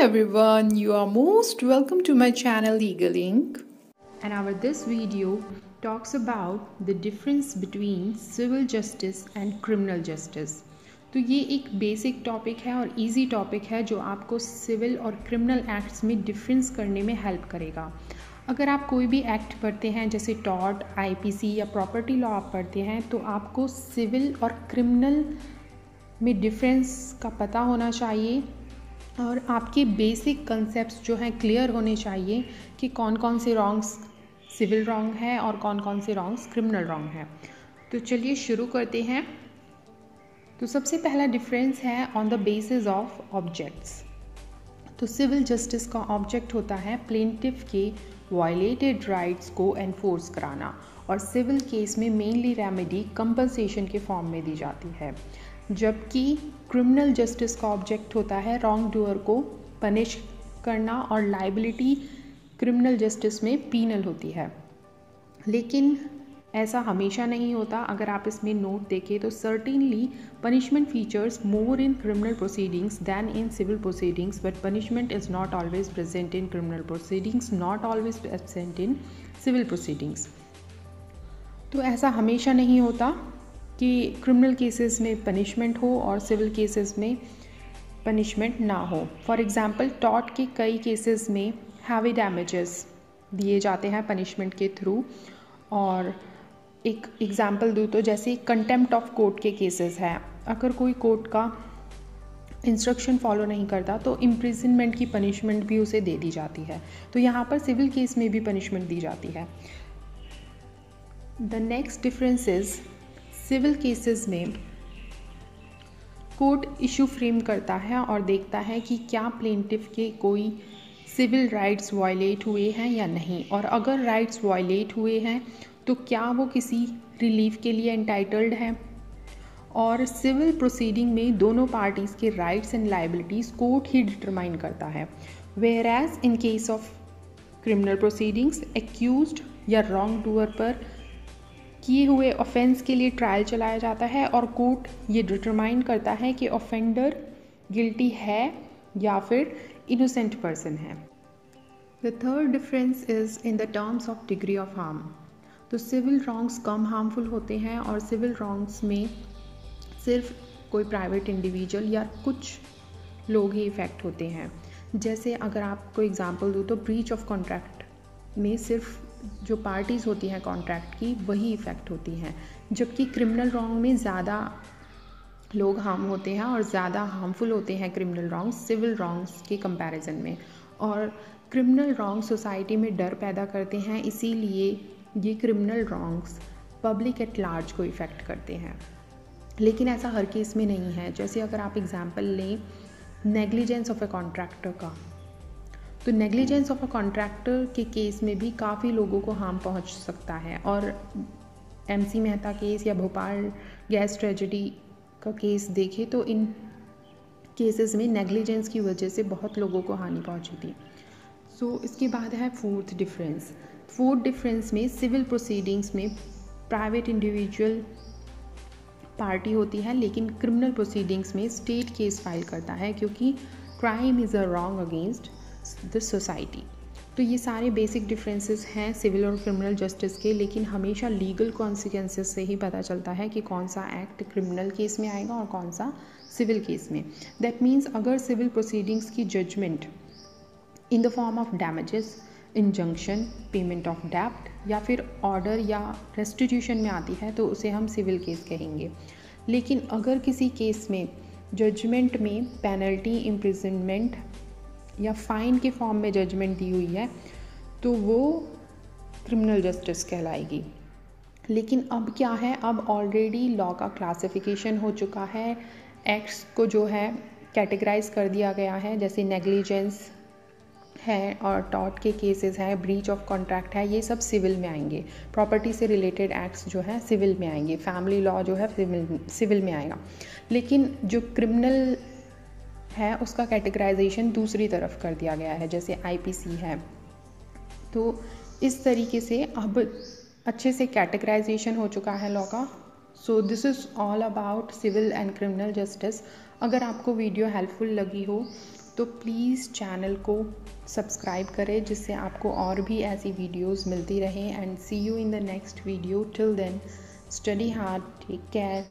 everyone, you are most welcome to my channel Legal Inc. And our this video talks about the difference between civil justice and criminal justice. तो ये एक basic topic है और easy topic है जो आपको civil और criminal acts में डिफरेंस करने में हेल्प करेगा। अगर आप कोई भी एक्ट पढ़ते हैं जैसे टॉर्ट, आईपीसी या प्रॉपर्टी लॉ आप पढ़ते हैं तो आपको सिविल और क्रिमिनल में डिफरेंस का पता होना चाहिए और आपके बेसिक कंसेप्ट्स जो हैं क्लियर होने चाहिए कि कौन कौन से रॉन्ग्स सिविल रॉन्ग है और कौन कौन से रॉन्ग्स क्रिमिनल रॉन्ग है। तो चलिए शुरू करते हैं। तो सबसे पहला डिफरेंस है on the basis of objects. तो सिविल जस्टिस का ऑब्जेक्ट होता है प्लेंटिफ के वायलेटेड राइट्स को एनफोर्स कराना और सिविल केस में मेनली रेमेडी कंपनसेशन के फॉर्म में दी जाती है, जबकि क्रिमिनल जस्टिस का ऑब्जेक्ट होता है रॉन्ग डूअर को पनिश करना और लाइबिलिटी क्रिमिनल जस्टिस में पीनल होती है। लेकिन ऐसा हमेशा नहीं होता। अगर आप इसमें नोट देखें तो certainly punishment features more in criminal proceedings than in civil proceedings, but punishment is not always present in criminal proceedings, not always present in civil proceedings. तो ऐसा हमेशा नहीं होता कि क्रिमिनल केसेस में पनिशमेंट हो और सिविल केसेस में पनिशमेंट ना हो। फॉर एग्ज़ाम्पल टॉर्ट के कई केसेस में हैवी डैमेजेस दिए जाते हैं पनिशमेंट के थ्रू। और एक एग्ज़ाम्पल दूँ तो जैसे कंटेम्प्ट ऑफ कोर्ट के केसेस हैं, अगर कोई कोर्ट का इंस्ट्रक्शन फॉलो नहीं करता तो इम्प्रिजनमेंट की पनिशमेंट भी उसे दे दी जाती है। तो यहाँ पर सिविल केस में भी पनिशमेंट दी जाती है। The next difference is civil cases में कोर्ट इशू फ्रेम करता है और देखता है कि क्या प्लेंटिफ के कोई सिविल राइट्स वायलेट हुए हैं या नहीं, और अगर राइट्स वायलेट हुए हैं तो क्या वो किसी रिलीफ के लिए एंटाइटल्ड है। और सिविल प्रोसीडिंग में दोनों पार्टीज़ के राइट्स एंड लाइबिलिटीज़ कोर्ट ही डिटरमाइन करता है, whereas in case of criminal proceedings accused या रॉन्ग डूअर पर किए हुए ऑफेंस के लिए ट्रायल चलाया जाता है और कोर्ट ये डिटरमाइन करता है कि ऑफेंडर गिल्टी है या फिर इनोसेंट पर्सन है। The third difference is in the terms of degree of harm. तो सिविल रॉन्ग्स कम हार्मफुल होते हैं और सिविल रॉन्ग्स में सिर्फ कोई प्राइवेट इंडिविजुअल या कुछ लोग ही इफ़ेक्ट होते हैं। जैसे अगर आपको एग्जांपल दूँ तो ब्रीच ऑफ कॉन्ट्रैक्ट में सिर्फ जो पार्टीज़ होती हैं कॉन्ट्रैक्ट की वही इफ़ेक्ट होती हैं, जबकि क्रिमिनल रॉन्ग में ज़्यादा लोग हार्म होते हैं और ज़्यादा हार्मफुल होते हैं क्रिमिनल रॉन्ग्स सिविल रॉन्ग्स के कंपैरिजन में। और क्रिमिनल रॉन्ग सोसाइटी में डर पैदा करते हैं, इसीलिए ये criminal wrongs public at large को इफ़ेक्ट करते हैं। लेकिन ऐसा हर केस में नहीं है। जैसे अगर आप एग्जांपल लें नेग्लिजेंस ऑफ ए कॉन्ट्रैक्टर का, तो नेग्लिजेंस ऑफ अ कॉन्ट्रैक्टर के केस में भी काफ़ी लोगों को हार्म पहुंच सकता है। और एमसी मेहता केस या भोपाल गैस ट्रेजेडी का केस देखें तो इन केसेस में नेग्लिजेंस की वजह से बहुत लोगों को हानि पहुंची थी। सो इसके बाद है फोर्थ डिफरेंस। फोर्थ डिफरेंस में सिविल प्रोसीडिंग्स में प्राइवेट इंडिविजुअल पार्टी होती है, लेकिन क्रिमिनल प्रोसीडिंग्स में स्टेट केस फाइल करता है क्योंकि crime is a wrong against the society. तो ये सारे बेसिक डिफरेंसेस हैं सिविल और क्रिमिनल जस्टिस के, लेकिन हमेशा लीगल कॉन्सिक्वेंसेस से ही पता चलता है कि कौन सा एक्ट क्रिमिनल केस में आएगा और कौन सा सिविल केस में। दैट मीन्स अगर सिविल प्रोसीडिंग्स की judgement in the form of damages, injunction, payment of डेब्ट या फिर ऑर्डर या रेस्टिट्यूशन में आती है तो उसे हम सिविल केस कहेंगे। लेकिन अगर किसी केस में जजमेंट में पेनल्टी, इम्प्रिजनमेंट या फ़ाइन के फॉर्म में जजमेंट दी हुई है तो वो क्रिमिनल जस्टिस कहलाएगी। लेकिन अब क्या है, अब ऑलरेडी लॉ का क्लासिफिकेशन हो चुका है, एक्ट्स को जो है कैटेगराइज कर दिया गया है। जैसे नेग्लिजेंस है और टॉर्ट के केसेस हैं, ब्रीच ऑफ कॉन्ट्रैक्ट है, ये सब सिविल में आएंगे। प्रॉपर्टी से रिलेटेड एक्ट्स जो है सिविल में आएंगे। फैमिली लॉ जो है सिविल में आएगा। लेकिन जो क्रिमिनल है उसका कैटेगराइजेशन दूसरी तरफ कर दिया गया है, जैसे आईपीसी है। तो इस तरीके से अब अच्छे से कैटेगराइजेशन हो चुका है लॉ का। So this is all about civil and criminal justice. अगर आपको वीडियो हेल्पफुल लगी हो तो प्लीज़ चैनल को सब्सक्राइब करें जिससे आपको और भी ऐसी वीडियोस मिलती रहें। And see you in the next video. Till then study hard, take care.